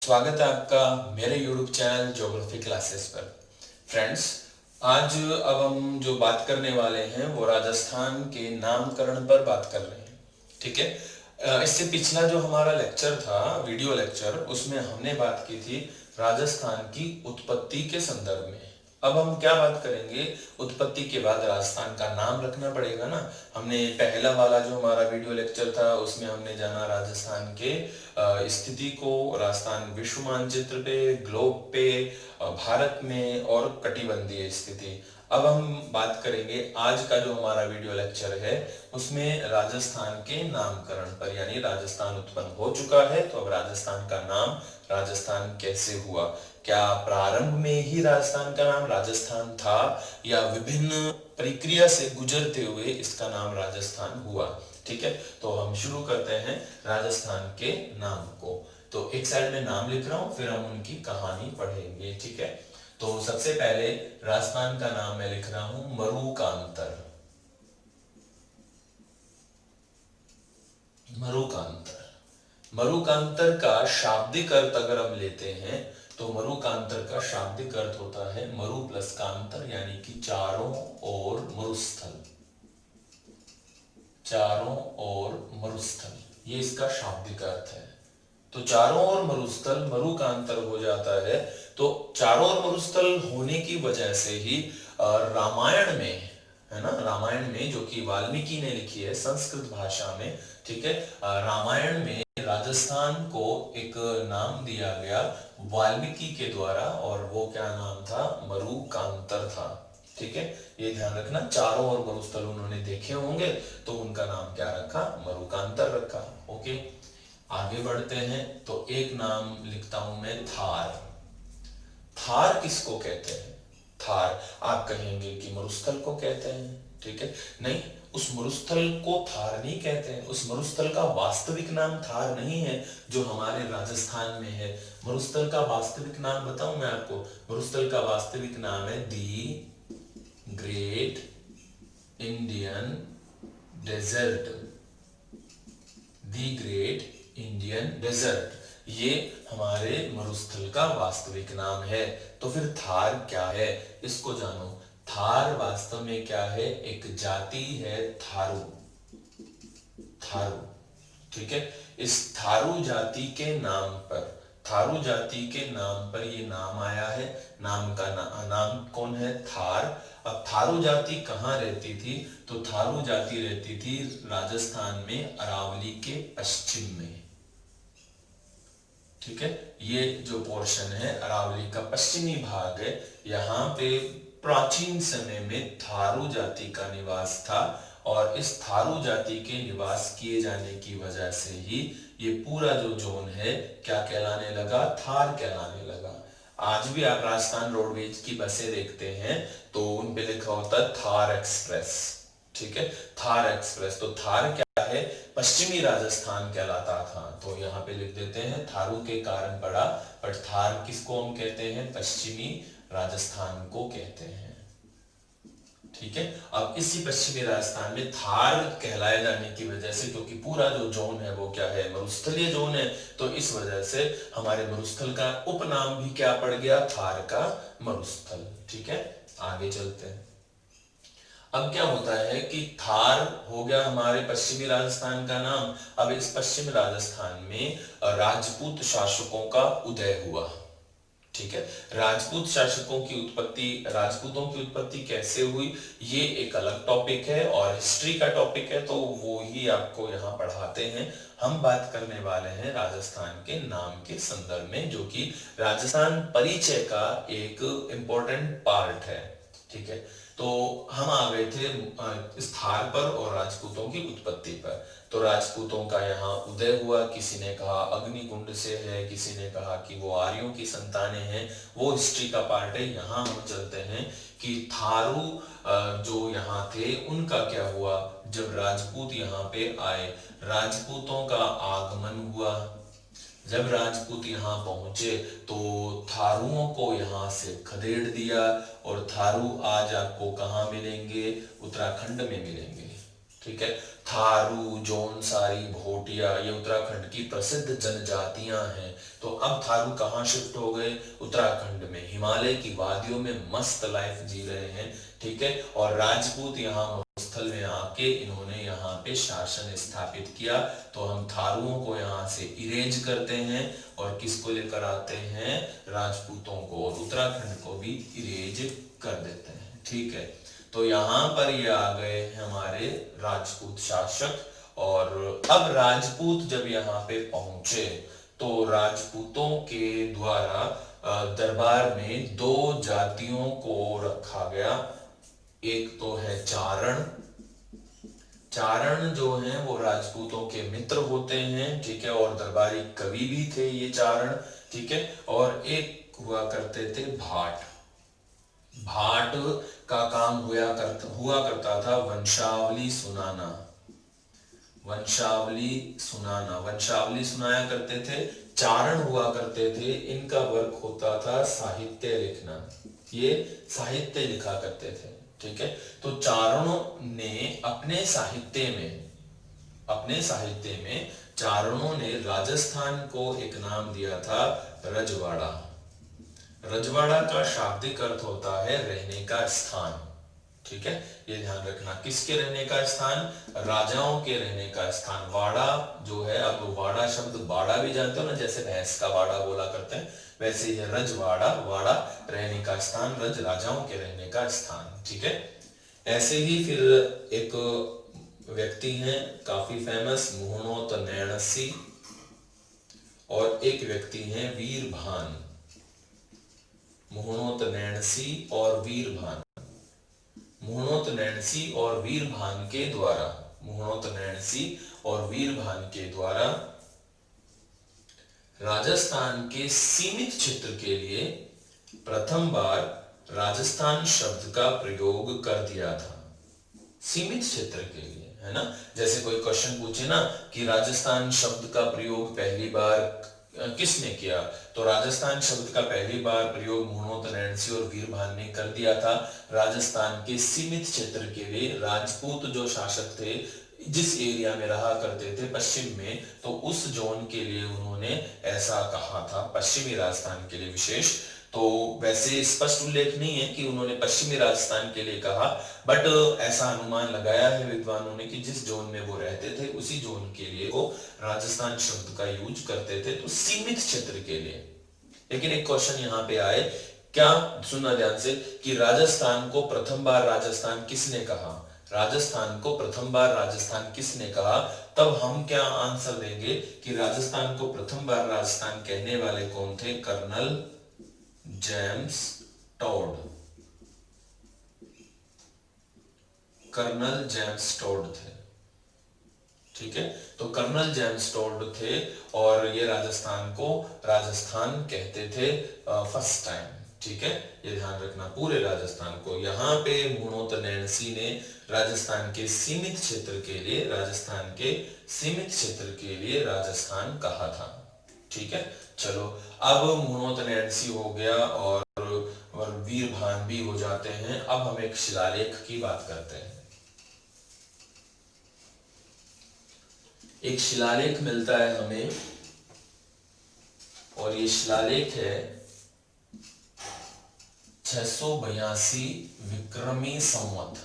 स्वागत है आपका मेरे YouTube चैनल ज्योग्राफी क्लासेस पर। फ्रेंड्स, आज अब हम जो बात करने वाले हैं वो राजस्थान के नामकरण पर बात कर रहे हैं। ठीक है। इससे पिछला जो हमारा लेक्चर था, वीडियो लेक्चर, उसमें हमने बात की थी राजस्थान की उत्पत्ति के संदर्भ में। अब हम क्या बात करेंगे, उत्पत्ति के बाद राजस्थान का नाम रखना पड़ेगा ना। हमने पहला वाला जो हमारा वीडियो लेक्चर था उसमें हमने जाना राजस्थान के स्थिति को, राजस्थान विश्व मानचित्र पे, ग्लोब पे, भारत में और कटिबंधीय स्थिति। अब हम बात करेंगे आज का जो हमारा वीडियो लेक्चर है उसमें राजस्थान के नामकरण पर, यानी राजस्थान उत्पन्न हो चुका है तो अब राजस्थान का नाम राजस्थान कैसे हुआ। क्या प्रारंभ में ही राजस्थान का नाम राजस्थान था या विभिन्न प्रक्रिया से गुजरते हुए इसका नाम राजस्थान हुआ। ठीक है, तो हम शुरू करते हैं राजस्थान के नाम को। तो एक साइड में नाम लिख रहा हूं, फिर हम उनकी कहानी पढ़ेंगे। ठीक है, तो सबसे पहले राजस्थान का नाम मैं लिख रहा हूं मरुकांतर। मरुकांतर, मरुकांतर का शाब्दिक अर्थ अगर हम लेते हैं तो मरुकांतर का शाब्दिक अर्थ होता है मरु प्लस कांतर, यानी कि चारों ओर मरुस्थल। चारों ओर मरुस्थल, ये इसका शाब्दिक अर्थ है। तो चारों ओर मरुस्थल मरुकांतर हो जाता है। तो चारों ओर मरुस्थल होने की वजह से ही रामायण में, है ना, रामायण में जो कि वाल्मीकि ने लिखी है संस्कृत भाषा में, ठीक है, रामायण में राजस्थान को एक नाम दिया गया वाल्मीकि के द्वारा, और वो क्या नाम था, मरुकांतर था। ठीक है, ये ध्यान रखना, चारों ओर मरुस्थल उन्होंने देखे होंगे तो उनका नाम क्या रखा, मरुकांतर रखा। ओके, आगे बढ़ते हैं। तो एक नाम लिखता हूं मैं थार। थार किसको कहते हैं? थार, आप कहेंगे कि मरुस्थल को कहते हैं। ठीक है, नहीं, उस मरुस्थल को थार नहीं कहते हैं। उस मरुस्थल का वास्तविक नाम थार नहीं है जो हमारे राजस्थान में है। मरुस्थल का वास्तविक नाम बताऊं मैं आपको, मरुस्थल का वास्तविक नाम है the great Indian desert. The great Indian desert, ये हमारे मरुस्थल का वास्तविक नाम है। तो फिर थार क्या है, इसको जानो। थार वास्तव में क्या है, एक जाति है थारू। थारू, ठीक है, इस थारू जाति के नाम पर, थारू जाति के नाम पर ये नाम आया है। नाम का नाम कौन है, थार। अब थारू जाति कहाँ रहती थी, तो थारू जाति रहती थी राजस्थान में अरावली के पश्चिम में। ठीक है, ये जो पोर्शन है अरावली का पश्चिमी भाग है, यहाँ पे प्राचीन समय में थारू जाति का निवास था। और इस थारू जाति के निवास किए जाने की वजह से ही ये पूरा जो जोन है क्या कहलाने लगा, थार कहलाने लगा। आज भी आप राजस्थान रोडवेज की बसें देखते हैं तो उन पे लिखा होता है थार एक्सप्रेस। ठीक है, थार एक्सप्रेस। तो थार क्या है, पश्चिमी राजस्थान कहलाता था, तो यहाँ पे लिख देते हैं थारू के कारण पड़ा, बट थार किसको हम कहते हैं, पश्चिमी राजस्थान को कहते हैं। ठीक है, अब इसी पश्चिमी राजस्थान में थार कहलाए जाने की वजह से, क्योंकि पूरा जो जोन है वो क्या है, मरुस्थलीय जोन है, तो इस वजह से हमारे मरुस्थल का उपनाम भी क्या पड़ गया, थार का मरुस्थल। ठीक है, आगे चलते हैं। अब क्या होता है कि थार हो गया हमारे पश्चिमी राजस्थान का नाम। अब इस पश्चिमी राजस्थान में राजपूत शासकों का उदय हुआ। ठीक है, राजपूत शासकों की उत्पत्ति, राजपूतों की उत्पत्ति कैसे हुई, ये एक अलग टॉपिक है और हिस्ट्री का टॉपिक है, तो वो ही आपको यहाँ पढ़ाते हैं। हम बात करने वाले हैं राजस्थान के नाम के संदर्भ में, जो कि राजस्थान परिचय का एक इंपॉर्टेंट पार्ट है। ठीक है, तो हम आ गए थे इस थार पर और राजपूतों की उत्पत्ति पर। तो राजपूतों का यहाँ उदय हुआ, किसी ने कहा अग्निकुंड से है, किसी ने कहा कि वो आर्यों की संतानें हैं, वो हिस्ट्री का पार्ट है। यहाँ हम चलते हैं कि थारू जो यहाँ थे उनका क्या हुआ, जब राजपूत यहाँ पे आए, राजपूतों का आगमन हुआ। जब राजपूत यहाँ पहुंचे तो थारुओं को यहाँ से खदेड़ दिया, और थारू आज आपको कहाँ मिलेंगे, उत्तराखंड में मिलेंगे। ठीक है। थारू, जौनसारी, भोटिया ये उत्तराखंड की प्रसिद्ध जनजातियां हैं। तो अब थारू कहाँ शिफ्ट हो गए? उत्तराखंड में, हिमालय की वादियों में मस्त लाइफ जी रहे हैं। ठीक है। और राजपूत यहाँ स्थल में आके इन्होंने यहाँ पे शासन स्थापित किया। तो हम थारुओं को यहाँ से इरेज करते हैं और किसको लेकर आते हैं? राजपूतों को, और उत्तराखंड को भी इरेज कर देते हैं। ठीक है। तो यहाँ पर ये आ गए हमारे राजपूत शासक। और अब राजपूत जब यहाँ पे पहुंचे तो राजपूतों के द्वारा दरबार में दो जातियों को रखा गया। एक तो है चारण। चारण जो हैं वो राजपूतों के मित्र होते हैं। ठीक है। और दरबारी कवि भी थे ये चारण। ठीक है। और एक हुआ करते थे भाट। भाट का काम हुआ करता था वंशावली सुनाना। वंशावली सुनाना, वंशावली सुनाया करते थे। चारण हुआ करते थे, इनका वर्क होता था साहित्य लिखना। ये साहित्य लिखा करते थे। ठीक है। तो चारणों ने अपने साहित्य में चारणों ने राजस्थान को एक नाम दिया था रजवाड़ा। रजवाड़ा का शाब्दिक अर्थ होता है रहने का स्थान। ठीक है। ये ध्यान रखना, किसके रहने का स्थान? राजाओं के रहने का स्थान। वाड़ा जो है, अब वाड़ा शब्द बाड़ा भी जानते हो ना, जैसे भैंस का वाड़ा बोला करते हैं, वैसे ही रजवाड़ा, वाड़ा रहने का स्थान, रज राजाओं के रहने का स्थान। ठीक है। ऐसे ही फिर एक व्यक्ति हैं काफी फेमस, मुहणोत नैणसी, और एक व्यक्ति हैं वीरभान। मुहणोत नैणसी और वीरभान। मुहणोत नैणसी और वीरभान के द्वारा, मुहणोत नैणसी और वीरभान के द्वारा राजस्थान के सीमित क्षेत्र के लिए प्रथम बार राजस्थान शब्द का प्रयोग कर दिया था। सीमित क्षेत्र के लिए, है ना। जैसे कोई क्वेश्चन पूछे ना कि राजस्थान शब्द का प्रयोग पहली बार किसने किया, तो राजस्थान शब्द का पहली बार प्रयोग मुहणोत नैणसी और वीरभान ने कर दिया था। राजस्थान के सीमित क्षेत्र के लिए राजपूत जो शासक थे, जिस एरिया में रहा करते थे पश्चिम में, तो उस जोन के लिए उन्होंने ऐसा कहा था, पश्चिमी राजस्थान के लिए विशेष। तो वैसे स्पष्ट उल्लेख नहीं है कि उन्होंने पश्चिमी राजस्थान के लिए कहा, बट ऐसा अनुमान लगाया है विद्वानों ने कि जिस जोन में वो रहते थे उसी जोन के लिए वो राजस्थान शब्द का यूज करते थे, तो सीमित क्षेत्र के लिए। लेकिन एक क्वेश्चन यहाँ पे आए, क्या, सुनना ध्यान से, कि राजस्थान को प्रथम बार राजस्थान किसने कहा? राजस्थान को प्रथम बार राजस्थान किसने कहा? तब हम क्या आंसर देंगे कि राजस्थान को प्रथम बार राजस्थान कहने वाले कौन थे? Colonel James Tod. Colonel James Tod थे। ठीक है। तो कर्नल जेम्स टॉड थे और ये राजस्थान को राजस्थान कहते थे फर्स्ट टाइम। ठीक है। ये ध्यान रखना, पूरे राजस्थान को। यहाँ पे मुहणोत नैणसी ने राजस्थान के सीमित क्षेत्र के लिए, राजस्थान के सीमित क्षेत्र के लिए राजस्थान कहा था। ठीक है। चलो, अब मुहणोत नैणसी हो गया और वीरभान भी हो जाते हैं। अब हम एक शिलालेख की बात करते हैं। एक शिलालेख मिलता है हमें, और ये शिलालेख है 682 विक्रमी संवत।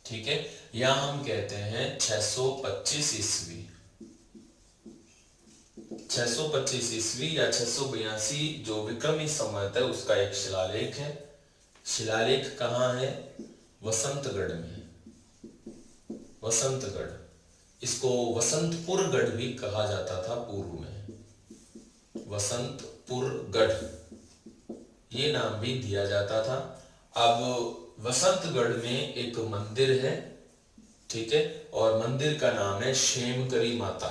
ठीक है। या हम कहते हैं 625 ईस्वी। 625 ईस्वी या 682 जो विक्रमी संवत है उसका एक शिलालेख है। शिलालेख कहाँ है? वसंतगढ़ में। वसंतगढ़, इसको वसंतपुरगढ़ भी कहा जाता था पूर्व में। वसंतपुरगढ़ ये नाम भी दिया जाता था। अब वसंतगढ़ में एक मंदिर है। ठीक है। और मंदिर का नाम है शेमकरी माता।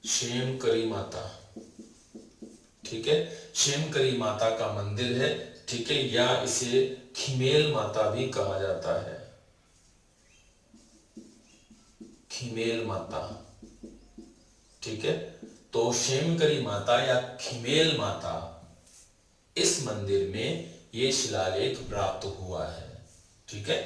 शेमकरी माता। ठीक है। शेमकरी माता का मंदिर है। ठीक है। या इसे खिमेल माता भी कहा जाता है। खिमेल माता। ठीक है। तो शेमकरी माता या खिमेल माता, इस मंदिर में ये शिलालेख प्राप्त हुआ है। ठीक है।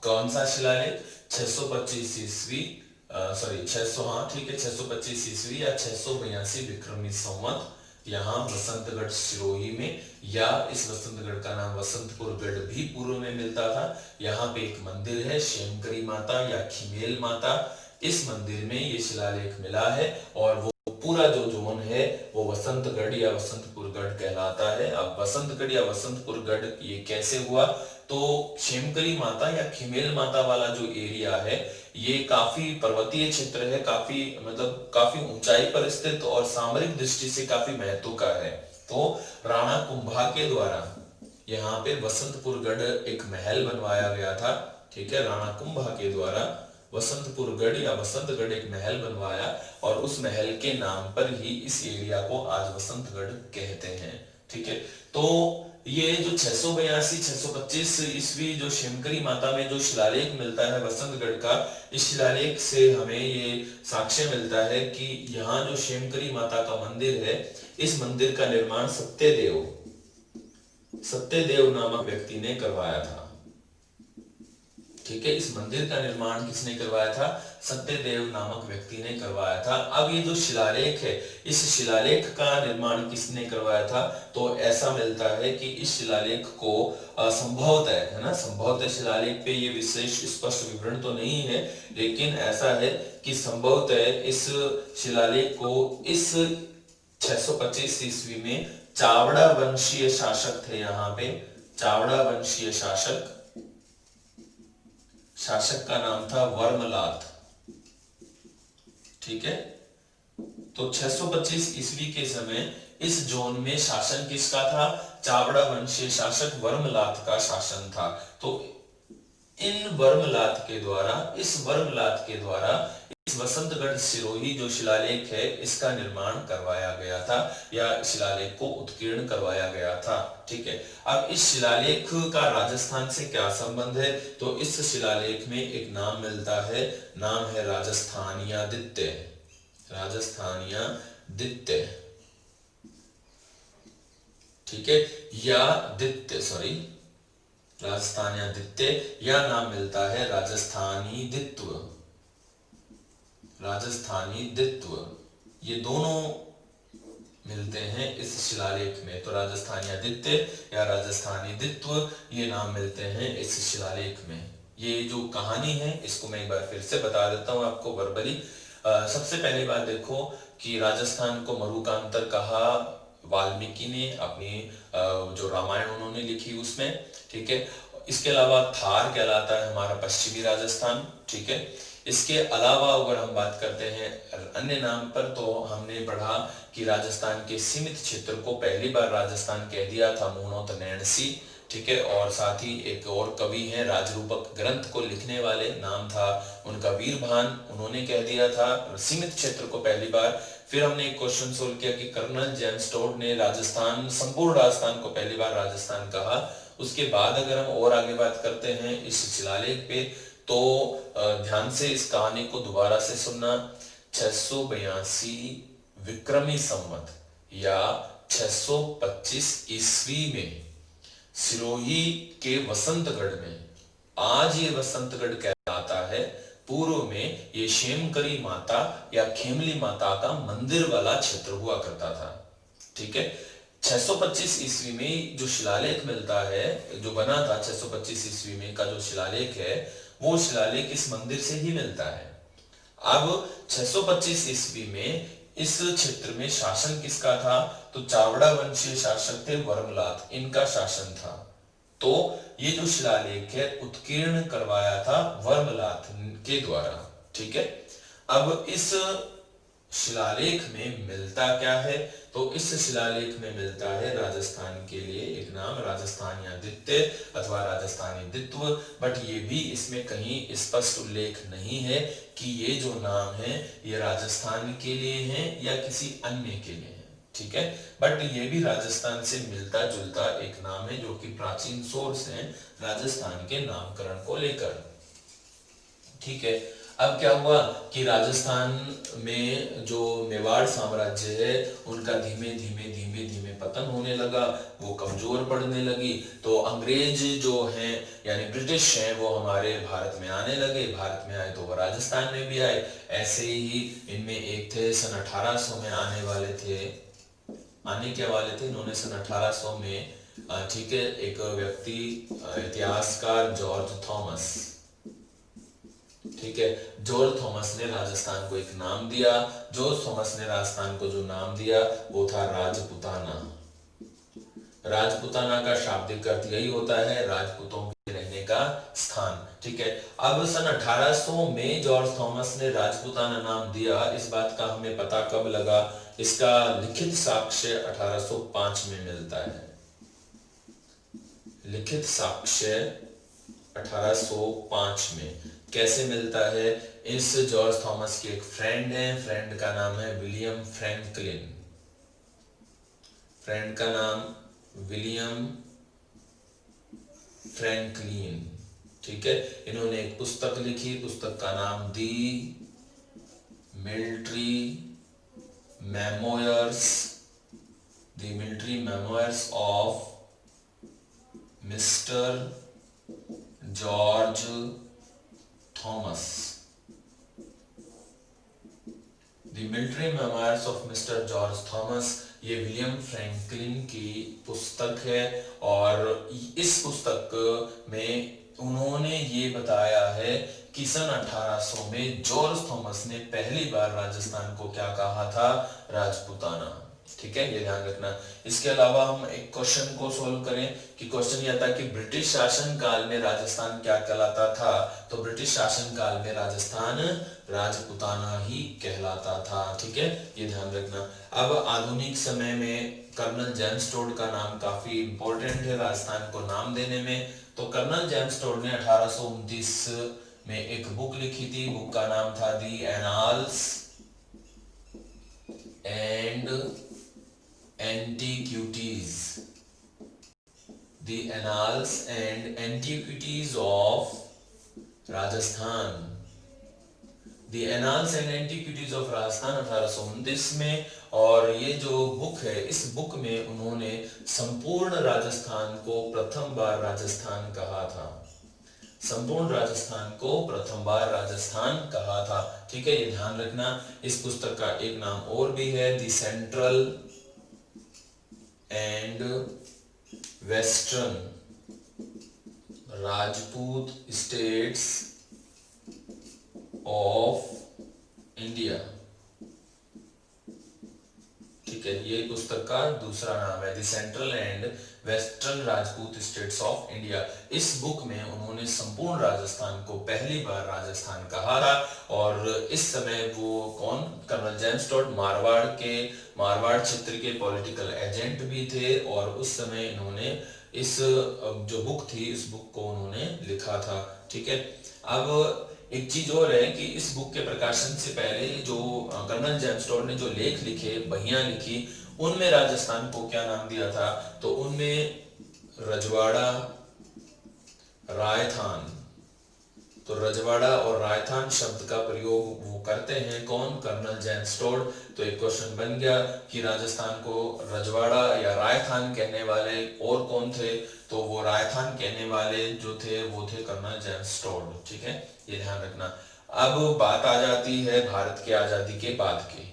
कौन सा शिलालेख? 625 ईस्वी, सॉरी 600, हाँ ठीक है, 625 ईस्वी या 682 विक्रमी संवत, यहाँ वसंतगढ़ सिरोही में, या इस वसंतगढ़ का नाम वसंतपुर गढ़ भी पूर्व में मिलता था। यहाँ पे एक मंदिर है शेमकरी माता या खिमेल माता, इस मंदिर में ये शिलालेख मिला है, और वो पूरा जो जोन है वो वसंतगढ़ या वसंतपुर गढ़ कहलाता है। अब वसंतगढ़ या वसंतपुर गढ़ ये कैसे हुआ? तो शेमकरी माता या खिमेल माता वाला जो एरिया है ये काफी पर्वतीय क्षेत्र है, काफी मतलब काफी ऊंचाई पर स्थित और सामरिक दृष्टि से काफी महत्व का है। तो राणा कुंभा के द्वारा यहाँ पे वसंतपुर गढ़ एक महल बनवाया गया था, ठीक है, राणा कुंभा के द्वारा वसंतपुर गढ़ या वसंतगढ़ एक महल बनवाया, और उस महल के नाम पर ही इस एरिया को आज वसंतगढ़ कहते हैं, ठीक है। तो ये जो 682 625 ईस्वी जो शेमकरी माता में जो शिलालेख मिलता है वसंतगढ़ का, इस शिलालेख से हमें ये साक्ष्य मिलता है कि यहाँ जो शेमकरी माता का मंदिर है, इस मंदिर का निर्माण सत्यदेव नामक व्यक्ति ने करवाया था, ठीक है। इस मंदिर का निर्माण किसने करवाया था? सत्यदेव नामक व्यक्ति ने करवाया था। अब ये जो शिलालेख है, इस शिलालेख का निर्माण किसने करवाया था? तो ऐसा मिलता है कि इस शिलालेख को संभवतः, है ना, संभवतः शिलालेख पे ये विशेष स्पष्ट विवरण तो नहीं है, लेकिन ऐसा है कि संभवतः इस शिलालेख को इस 625 ईस्वी में चावड़ा वंशीय शासक थे, यहाँ पे चावड़ा वंशीय शासक का नाम था वर्मलात, ठीक है। तो 625 ईस्वी के समय इस जोन में शासन किसका था? चावड़ा वंशीय शासक वर्मलात का शासन था। तो इस वर्मलात के द्वारा इस वसंतगढ़ सिरोही जो शिलालेख है इसका निर्माण करवाया गया था, या शिलालेख को उत्कीर्ण करवाया गया था, ठीक है। अब इस शिलालेख का राजस्थान से क्या संबंध है? तो इस शिलालेख में एक नाम मिलता है, नाम है राजस्थानियादित्य, ठीक है, या दित्य, सॉरी राजस्थानियादित्य, या नाम मिलता है राजस्थानी दित्व, ये दोनों मिलते हैं इस शिलालेख में। तो राजस्थानियादित्य या राजस्थानी दित्व ये नाम मिलते हैं इस शिलालेख में। ये जो कहानी है इसको मैं एक बार फिर से बता देता हूं आपको वर्बली। सबसे पहली बात देखो कि राजस्थान को मरुकांतर कहा वाल्मीकि ने, अपनी जो रामायण उन्होंने लिखी उसमें, ठीक है। इसके अलावा थार कहलाता है हमारा पश्चिमी राजस्थान, ठीक है। इसके अलावा अगर हम बात करते हैं अन्य नाम पर, तो हमने पढ़ा कि राजस्थान के सीमित क्षेत्र को पहली बार राजस्थान कह दिया था मूणोत नैणसी, ठीक है। और साथ ही एक और कवि हैं राजरूपक ग्रंथ को लिखने वाले, नाम था उनका वीरभान, उन्होंने कह दिया था सीमित क्षेत्र को पहली बार। फिर हमने एक क्वेश्चन सोल्व किया कि कर्नल जेम्स टोड ने राजस्थान, संपूर्ण राजस्थान को पहली बार राजस्थान कहा। उसके बाद अगर हम और आगे बात करते हैं इस शिलालेख पे, तो ध्यान से इस कहानी को दोबारा से सुनना। 682 विक्रमी संवत या 625 ईस्वी में सिरोही के वसंतगढ़ में, आज ये वसंतगढ़ कहलाता है, पूर्व में ये शेमकरी माता या खेमली माता का मंदिर वाला क्षेत्र हुआ करता था, ठीक है। 625 ईस्वी में जो शिलालेख मिलता है, जो बना था 625 ईस्वी में का जो शिलालेख है, वो शिलालेख इस मंदिर से ही मिलता है। अब 625 ईस्वी में इस क्षेत्र में शासन किसका था? तो चावड़ा वंशीय शासक थे वर्मलात, इनका शासन था। तो ये जो शिलालेख है उत्कीर्ण करवाया था वर्मलात के द्वारा, ठीक है। अब इस शिलालेख में मिलता क्या है? तो इस शिलालेख में मिलता है राजस्थान के लिए एक नाम राजस्थानियादित्य अथवा राजस्थानी दित्व, बट ये भी इसमें कहीं स्पष्ट उल्लेख नहीं है कि ये जो नाम है ये राजस्थान के लिए है या किसी अन्य के लिए है, ठीक है। बट ये भी राजस्थान से मिलता जुलता एक नाम है जो कि प्राचीन सोर्स है राजस्थान के नामकरण को लेकर, ठीक है। अब क्या हुआ कि राजस्थान में जो मेवाड़ साम्राज्य है उनका धीमे धीमे धीमे धीमे पतन होने लगा, वो कमजोर पड़ने लगी। तो अंग्रेज जो हैं यानी ब्रिटिश हैं वो हमारे भारत में आने लगे। भारत में आए तो वो राजस्थान में भी आए। ऐसे ही इनमें एक थे सन 1800 में आने वाले थे, आने के वाले थे इन्होंने सन 1800 में, ठीक है, एक व्यक्ति इतिहासकार जॉर्ज थॉमस, ठीक है, जॉर्ज थॉमस ने राजस्थान को एक नाम दिया। जॉर्ज थॉमस ने राजस्थान को जो नाम दिया वो था राजपुताना। राजपुताना का शाब्दिक अर्थ यही होता है, राजपूतों के रहने का स्थान, ठीक है। अब सन 1800 में जॉर्ज थॉमस ने राजपुताना नाम दिया। इस बात का हमें पता कब लगा? इसका लिखित साक्ष्य 1805 में मिलता है। लिखित साक्ष्य 1805 में कैसे मिलता है? इस जॉर्ज थॉमस के एक फ्रेंड है, फ्रेंड का नाम है विलियम फ्रैंकलिन। फ्रेंड का नाम विलियम फ्रैंकलिन, ठीक है। इन्होंने एक पुस्तक लिखी, पुस्तक का नाम the Military Memoirs, the Military Memoirs of Mister George Thomas. The Military Memoirs of Mister George Thomas, ये विलियम फ्रैंकलिन की पुस्तक है। और इस पुस्तक में उन्होंने ये बताया है कि सन 1800 में जॉर्ज थॉमस ने पहली बार राजस्थान को क्या कहा था? राजपुताना, ठीक है, ये ध्यान रखना। इसके अलावा हम एक क्वेश्चन को सोल्व करें कि क्वेश्चन ये था कि ब्रिटिश शासन काल में राजस्थान क्या कहलाता था? तो ब्रिटिश शासन काल में राजस्थान राजपुताना ही कहलाता था, ठीक है, ये ध्यान रखना। अब आधुनिक समय में कर्नल जेम्स टोड का नाम काफी इंपॉर्टेंट है राजस्थान को नाम देने में। तो कर्नल जेम्स टोड ने 1829 में एक बुक लिखी थी, बुक का नाम था the Annals and Antiquities, the Annals and Antiquities of Rajasthan, the Annals and Antiquities of Rajasthan 1829 में। और ये जो बुक है, इस बुक में उन्होंने संपूर्ण राजस्थान को प्रथम बार राजस्थान कहा था। संपूर्ण राजस्थान को प्रथम बार राजस्थान कहा था, ठीक है, ये ध्यान रखना। इस पुस्तक का एक नाम और भी है, the central and western Rajput states of India, ठीक है, ये पुस्तक का दूसरा नाम है the central and western Rajput states of India. इस बुक में उन्होंने संपूर्ण राजस्थान को पहली बार राजस्थान कहा था। और इस समय वो कौन? कर्नल जेम्स टोड मारवाड़ क्षेत्र के पॉलिटिकल एजेंट भी थे। और उस समय इन्होंने इस जो बुक थी, इस बुक को उन्होंने लिखा था, ठीक है। अब एक चीज और है कि इस बुक के प्रकाशन से पहले जो कर्नल जेम्स टोड ने जो लेख लिखे, बहियां लिखी, उनमें राजस्थान को क्या नाम दिया था? तो उनमें रजवाड़ा, रायथान, तो रजवाड़ा और रायथान शब्द का प्रयोग वो करते हैं, कौन? Colonel James Tod. तो एक क्वेश्चन बन गया कि राजस्थान को रजवाड़ा या रायथान कहने वाले और कौन थे? तो वो रायथान कहने वाले जो थे वो थे कर्नल जेम्स टोड, ठीक है, ये ध्यान रखना। अब बात आ जाती है भारत के आजादी के बाद की।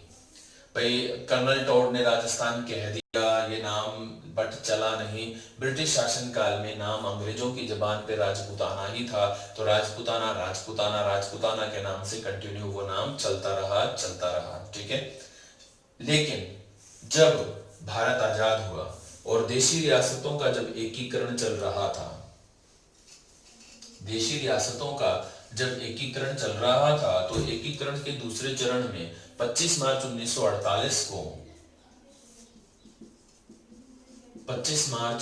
भाई कर्नल टोड ने राजस्थान कह दिया, ये नाम बट चला नहीं। ब्रिटिश शासन काल में नाम अंग्रेजों की जबान पे राजपुताना ही था। तो राजपुताना राजपुताना राजपुताना के नाम से कंटिन्यू वो नाम चलता रहा, ठीक है। लेकिन जब भारत आजाद हुआ और देशी रियासतों का जब एकीकरण चल रहा था, देशी रियासतों का जब एकीकरण चल रहा था, तो एकीकरण के दूसरे चरण में 25 मार्च 1948 को 25 मार्च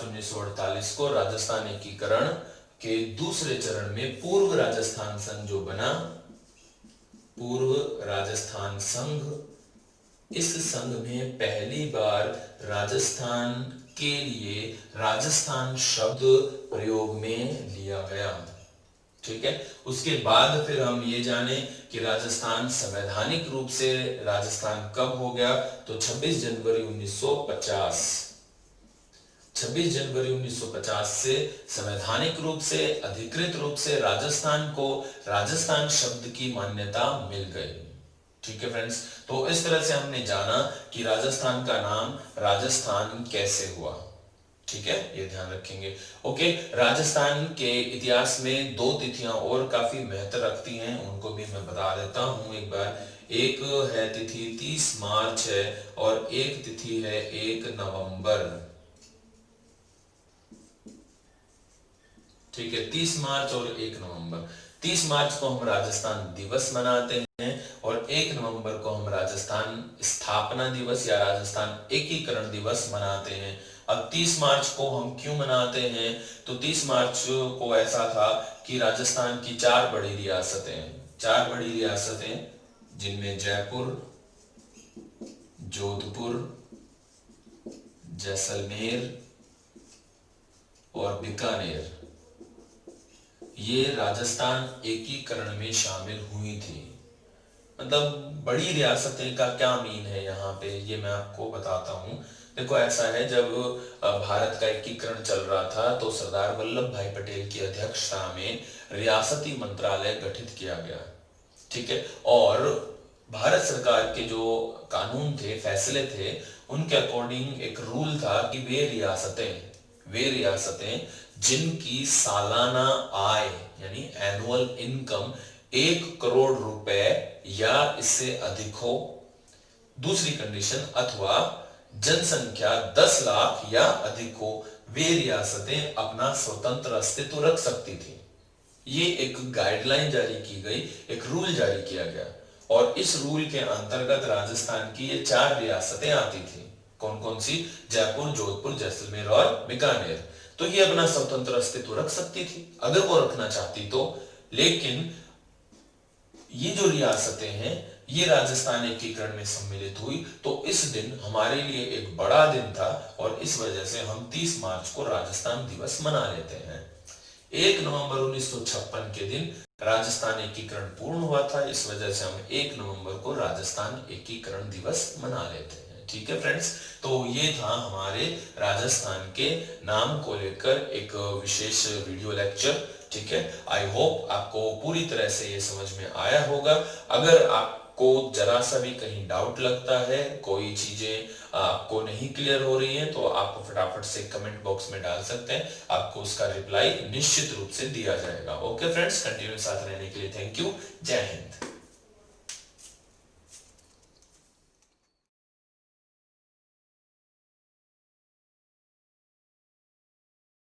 1948 को राजस्थान एकीकरण के दूसरे चरण में पूर्व राजस्थान संघ जो बना, पूर्व राजस्थान संघ, इस संघ में पहली बार राजस्थान के लिए राजस्थान शब्द प्रयोग में लिया गया। ठीक है। उसके बाद फिर हम ये जाने कि राजस्थान संवैधानिक रूप से राजस्थान कब हो गया, तो 26 जनवरी 1950। 26 जनवरी 1950 से संवैधानिक रूप से, अधिकृत रूप से राजस्थान को राजस्थान शब्द की मान्यता मिल गई। ठीक है फ्रेंड्स, तो इस तरह से हमने जाना कि राजस्थान का नाम राजस्थान कैसे हुआ। ठीक है, ये ध्यान रखेंगे। ओके, राजस्थान के इतिहास में दो तिथियां और काफी महत्व रखती हैं, उनको भी मैं बता देता हूं एक बार। एक है तिथि 30 मार्च है, और एक तिथि है 1 नवंबर। ठीक है, 30 मार्च और 1 नवंबर। 30 मार्च को हम राजस्थान दिवस मनाते हैं, और 1 नवंबर को हम राजस्थान स्थापना दिवस या राजस्थान एकीकरण दिवस मनाते हैं। अब 30 मार्च को हम क्यों मनाते हैं, तो 30 मार्च को ऐसा था कि राजस्थान की चार बड़ी रियासतें जिनमें जयपुर, जोधपुर, जैसलमेर और बीकानेर, ये राजस्थान एकीकरण में शामिल हुई थी। मतलब बड़ी रियासतें का क्या मीन है यहाँ पे, ये मैं आपको बताता हूँ। देखो ऐसा है, जब भारत का एकीकरण चल रहा था तो सरदार वल्लभ भाई पटेल की अध्यक्षता में रियासती मंत्रालय गठित किया गया। ठीक है, और भारत सरकार के जो कानून थे, फैसले थे, उनके अकॉर्डिंग एक रूल था कि वे रियासतें जिनकी सालाना आय यानी एनुअल इनकम 1 करोड़ रुपए या इससे अधिक हो, दूसरी कंडीशन, अथवा जनसंख्या 10 लाख या अधिक हो, वे रियासतें अपना स्वतंत्र अस्तित्व रख सकती थी। ये एक गाइडलाइन जारी की गई, एक रूल जारी किया गया, और इस रूल के अंतर्गत राजस्थान की ये 4 रियासतें आती थी। कौन कौन सी? जयपुर, जोधपुर, जैसलमेर और बीकानेर। तो ये अपना स्वतंत्र अस्तित्व रख सकती थी अगर वो रखना चाहती तो। लेकिन ये जो रियासतें हैं, ये राजस्थान एकीकरण में सम्मिलित हुई, तो इस दिन हमारे लिए एक बड़ा दिन था, और इस वजह से हम 30 मार्च को राजस्थान दिवस मना लेते हैं। 1 नवंबर 1956 के दिन राजस्थान एकीकरण पूर्ण हुआ था, इस वजह से हम 1 नवंबर को राजस्थान एकीकरण दिवस मना लेते हैं। ठीक है फ्रेंड्स, तो ये था हमारे राजस्थान के नाम को लेकर एक विशेष वीडियो लेक्चर। ठीक है, आई होप आपको पूरी तरह से ये समझ में आया होगा। अगर आपको जरा सा भी कहीं डाउट लगता है, कोई चीजें आपको नहीं क्लियर हो रही हैं, तो आप फटाफट से कमेंट बॉक्स में डाल सकते हैं, आपको उसका रिप्लाई निश्चित रूप से दिया जाएगा। ओके फ्रेंड्स, कंटिन्यू साथ रहने के लिए थैंक यू। जय हिंद।